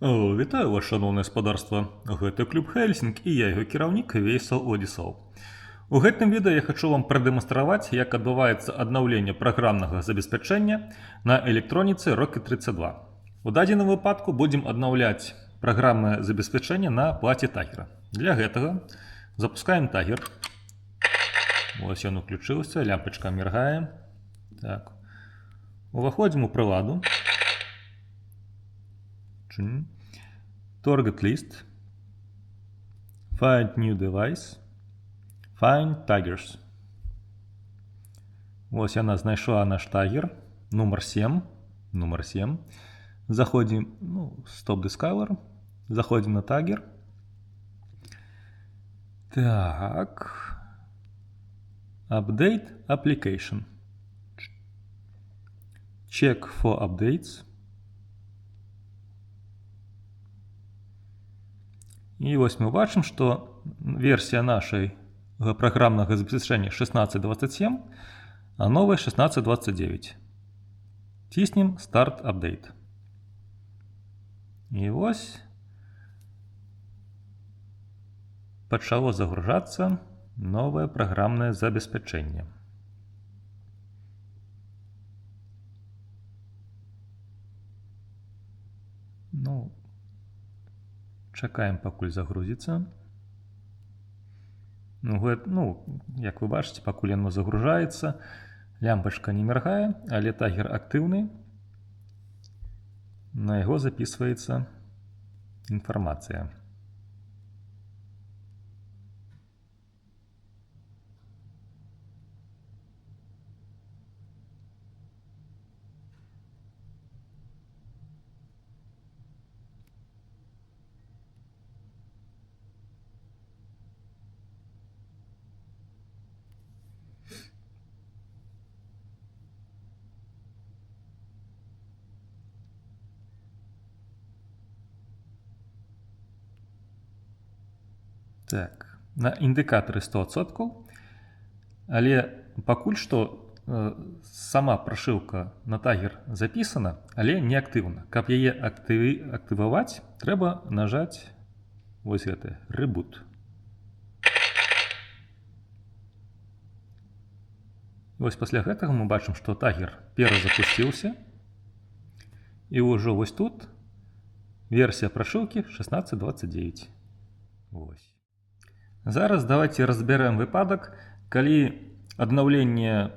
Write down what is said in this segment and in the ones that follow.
Вітаю вас, шановнае спадарства. Гэта клуб Хельсінг і я яго кіраўнік Вейсал Одісаў. У гэтым відэа я хачу вам прадэманстраваць, як адбываецца аднаўленне праграмнага забеспячэння на электроніцы Rocket 32. У дадзеным выпадку будзем аднаўляць праграмнае забеспячэнне на плаце Тагера. Для гэтага запускаем Тагер. Вось ён уключыўся, лямпачка міргае. Так. Уваходзім у прыладу. Target list, find new device, find taggers. Ось яна знайшла наш тагер, номер 7. Заходим, Stop Discover, заходим на тагер. Так, Update Application. Check for updates. І вось мы бачым, што версія нашай праграмнага забеспячэння 16.27, а новая 16.29. Ціснем Start Update. І вось пачало загружацца новае праграмнае забеспячэнне. Чакаем, пакуль загрузіцца. Як вы бачыце, пакуль яно загружаецца, лямпачка не міргае, але тагер актыўны. На яго запісваецца інфармацыя. Так, на індыкатары 100%, але пакуль што сама прашыўка на тагер запісана, але не актыўна. Каб яе актываваць, трэба нажаць вось гэта Reboot. Вось пасля гэтага мы бачым, што тагер перазапусціўся, і ўжо вось тут версія прашыўкі 16.29. Вось. Зараз давайте разберем выпадак, калі аднаўленне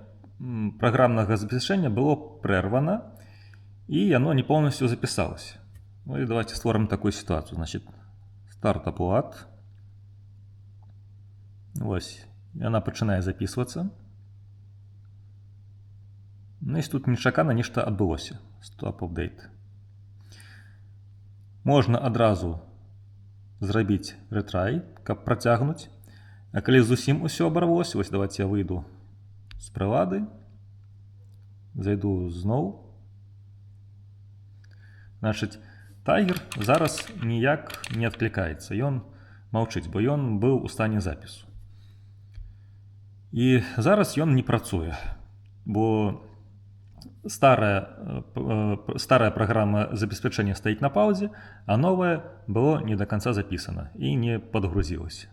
праграмнага забеспячэння было прэрвана і яно не полностью запісалася. І давайте створым такую сітуацыю. Значит, Startup UAT. Вось, яна пачынае запісвацца. І тут нечакана нешта адбылося. Stop Update. Можна адразу зрабіць retry, каб працягнуць. А калі зусім усё абарвалося, вось давайте я выйду з прылады, зайду зноў. Значыць, тагер зараз ніяк не адклікаецца. Ён маўчыць, бо ён быў у стане запісу. І зараз ён не працуе, бо старая праграма забеспячэння стаіць на паўзе, а новая было не до конца запісана і не падгрузілася.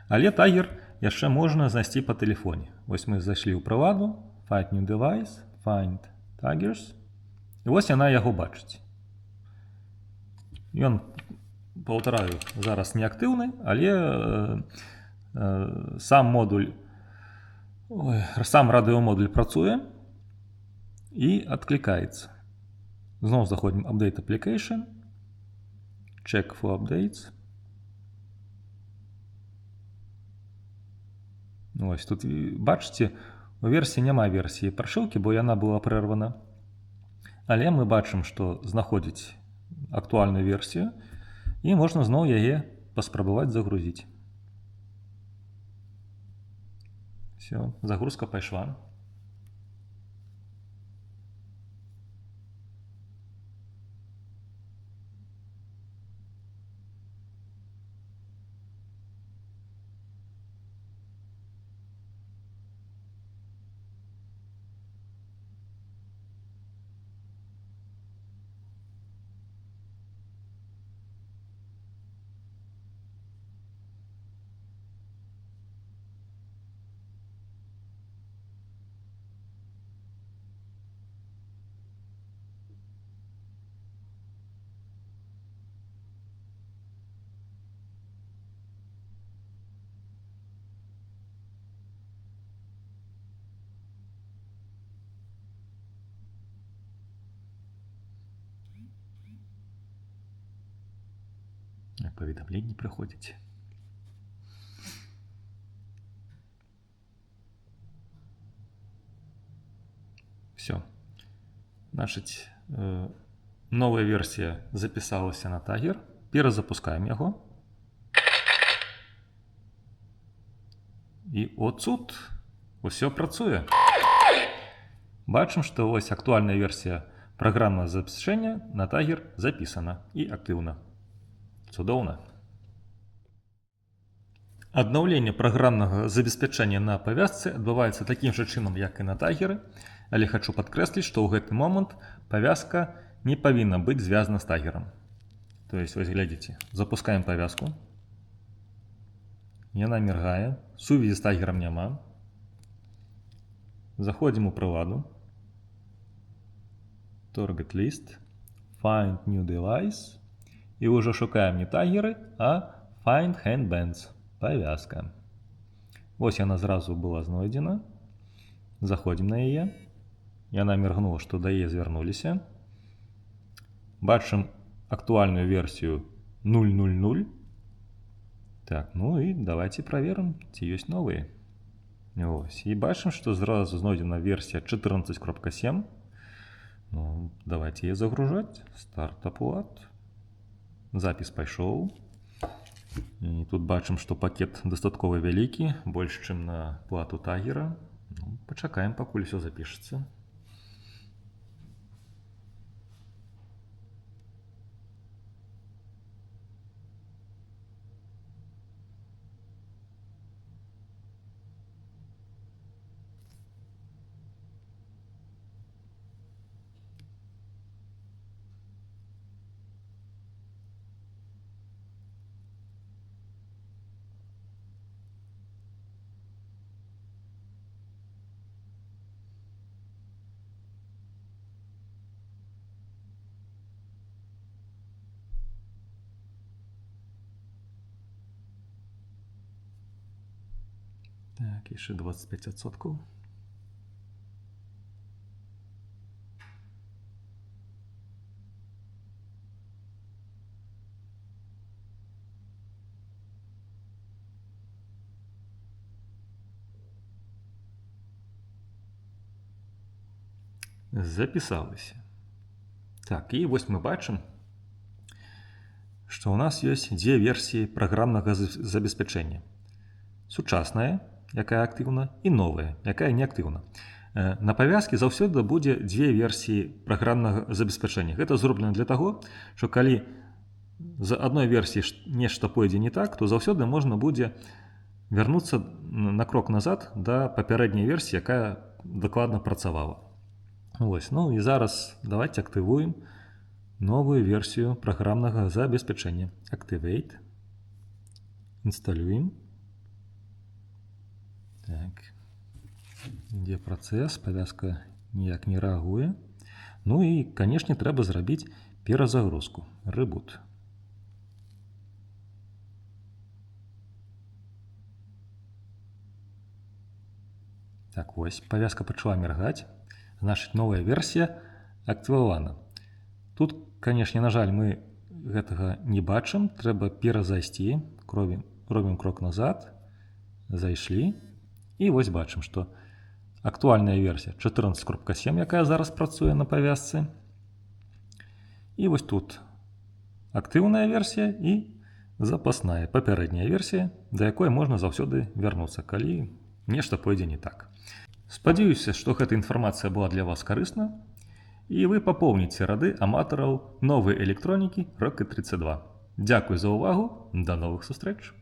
Але тагер яшчэ можна знайсці па тэлефоне. Вось мы зайшлі ў прыладу, Find new device, Find taggers. І вось яна яго бачыць. Ён, паўтараю, зараз не актыўны, але сам радыёмодуль працуе і адклікаецца. Зноў заходзім Update Application, Check for updates. Ось тут, бачыце, у версіі няма версіі прашыўкі, бо яна была прэрвана. Але мы бачым, што знаходзіць актуальную версію, і можна зноў яе паспрабаваць загрузіць. Все, загрузка пайшла. Паведамленні прыходзяць. Все. Значыць, новая версія запісалася на тагер. Перазапускаем яго. І отут усё працуе. Бачым, што вось актуальная версія праграмнага забеспячэння на тагер запісана і актыўна. Цудоўна. Аднаўленне праграмнага забеспячэння на павязцы адбываецца такім жа чынам, як і на тагеры, але хачу падкрэсліць, што ў гэты момант павязка не павінна быць звязана з тагерам. То есть, вось глядзіце, запускаем павязку. Яна міргае, сувязі з тагерам няма. Заходзім у прыладу. Target list, find new device. І ўжо шукаем не тагеры, а find handbands. Павязка. Вось яна зразу была знойдзена. Заходзім на яе. Яна міргнула, што да яе звярнуліся. Бачым актуальную версію 0.0.0. Так, ну і давайте праверым, ці ёсць новыя. Ось, і бачым, што зразу знойдзена версія 14.7. Ну, давайте яе загружаць. Стартап-лад. Запіс пайшоў. І тут бачым, што пакет дастаткова вялікі, больш, чым на плату тагера. Ну, пачакаем, пакуль усё запішацца. Так, яшчэ 25%. Запісалася. Так, і вось мы бачым, што ў нас ёсць дзве версіі праграмнага забеспячэння. Сучасная, якая актыўна, і новая, якая не актыўна. На павязкі заўсёды будзе дзве версіі праграмнага забеспячэння. Гэта зроблена для таго, што калі з адной версіі нешта пойдзе не так, то заўсёды можна будзе вярнуцца на крок назад да папярэдняй версіі, якая дакладна працавала. Вось, ну і зараз давайте актывуем новую версію праграмнага забеспячэння. Activate. Інсталюем. Так. Ідзе працэс, павязка ніяк не рэагуе. Ну і, канешне, трэба зрабіць перазагрузку. Reboot. Так, вось, павязка пачала міргаць. Значыць, новая версія актывавана. Тут, канешне, на жаль, мы гэтага не бачым. Трэба перазайсці. Робім крок назад. Зайшлі. І вось бачым, што актуальная версія 14.7, якая зараз працуе на павязцы. І вось тут актыўная версія і запасная папярэдняя версія, да якой можна заўсёды вярнуцца, калі нешта пойдзе не так. Спадзяюся, што гэта інфармацыя была для вас карысна, і вы папоўніце рады аматараў новай электронікі Rocket 32. Дзякуй за ўвагу, да новых сустрэч!